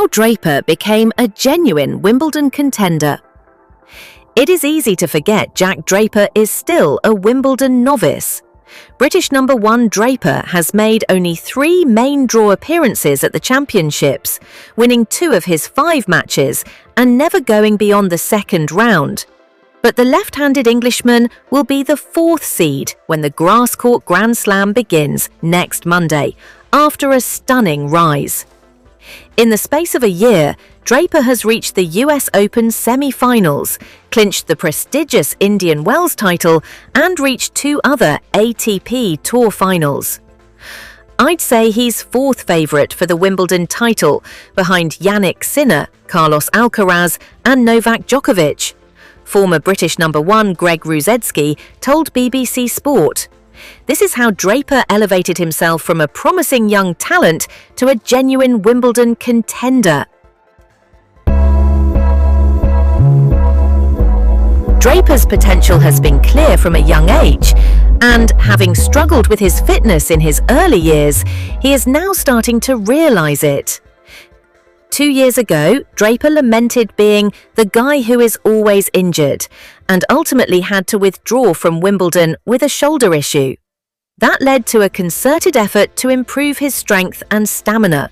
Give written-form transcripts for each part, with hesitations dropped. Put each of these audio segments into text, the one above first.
How Draper became a genuine Wimbledon contender. It is easy to forget Jack Draper is still a Wimbledon novice. British number 1 Draper has made only 3 main draw appearances at the championships, winning 2 of his 5 matches and never going beyond the second round. But the left-handed Englishman will be the 4th seed when the grass-court Grand Slam begins next Monday, after a stunning rise. In the space of a year, Draper has reached the US Open semi-finals, clinched the prestigious Indian Wells title, and reached 2 other ATP Tour finals. I'd say he's 4th favourite for the Wimbledon title, behind Jannik Sinner, Carlos Alcaraz, and Novak Djokovic. Former British number 1 Greg Rusedski told BBC Sport, "This is how Draper elevated himself from a promising young talent to a genuine Wimbledon contender." Draper's potential has been clear from a young age, and having struggled with his fitness in his early years, he is now starting to realise it. 2 years ago, Draper lamented being the guy who is always injured, and ultimately had to withdraw from Wimbledon with a shoulder issue. That led to a concerted effort to improve his strength and stamina.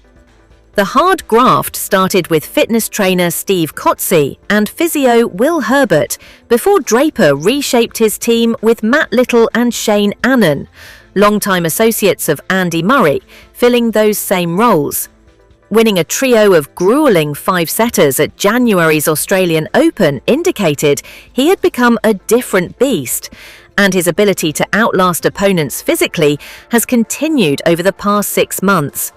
The hard graft started with fitness trainer Steve Coetzee and physio Will Herbert before Draper reshaped his team with Matt Little and Shane Annan, longtime associates of Andy Murray, filling those same roles. Winning a trio of grueling 5-setters at January's Australian Open indicated he had become a different beast, and his ability to outlast opponents physically has continued over the past 6 months.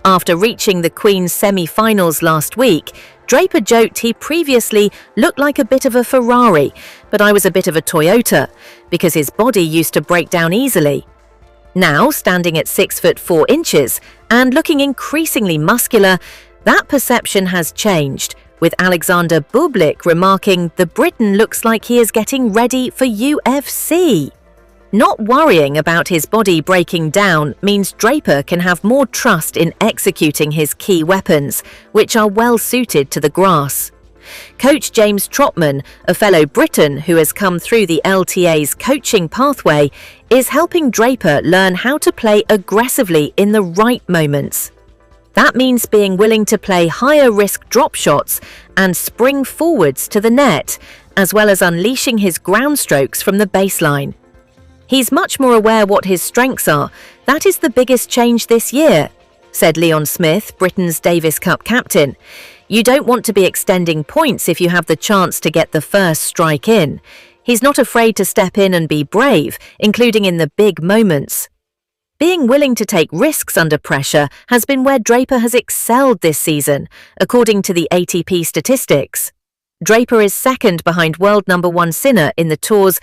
After reaching the Queen's semi-finals last week, Draper joked he previously looked like a bit of a Ferrari, but I was a bit of a Toyota, because his body used to break down easily. Now, standing at 6'4" and looking increasingly muscular, that perception has changed, with Alexander Bublik remarking the Briton looks like he is getting ready for UFC. Not worrying about his body breaking down means Draper can have more trust in executing his key weapons, which are well suited to the grass. Coach James Trotman, a fellow Briton who has come through the LTA's coaching pathway, is helping Draper learn how to play aggressively in the right moments. That means being willing to play higher-risk drop shots and spring forwards to the net, as well as unleashing his ground strokes from the baseline. He's much more aware what his strengths are. That is the biggest change this year, said Leon Smith, Britain's Davis Cup captain. You don't want to be extending points if you have the chance to get the first strike in. He's not afraid to step in and be brave, including in the big moments. Being willing to take risks under pressure has been where Draper has excelled this season, according to the ATP statistics. Draper is second behind world number 1 Sinner in the tour's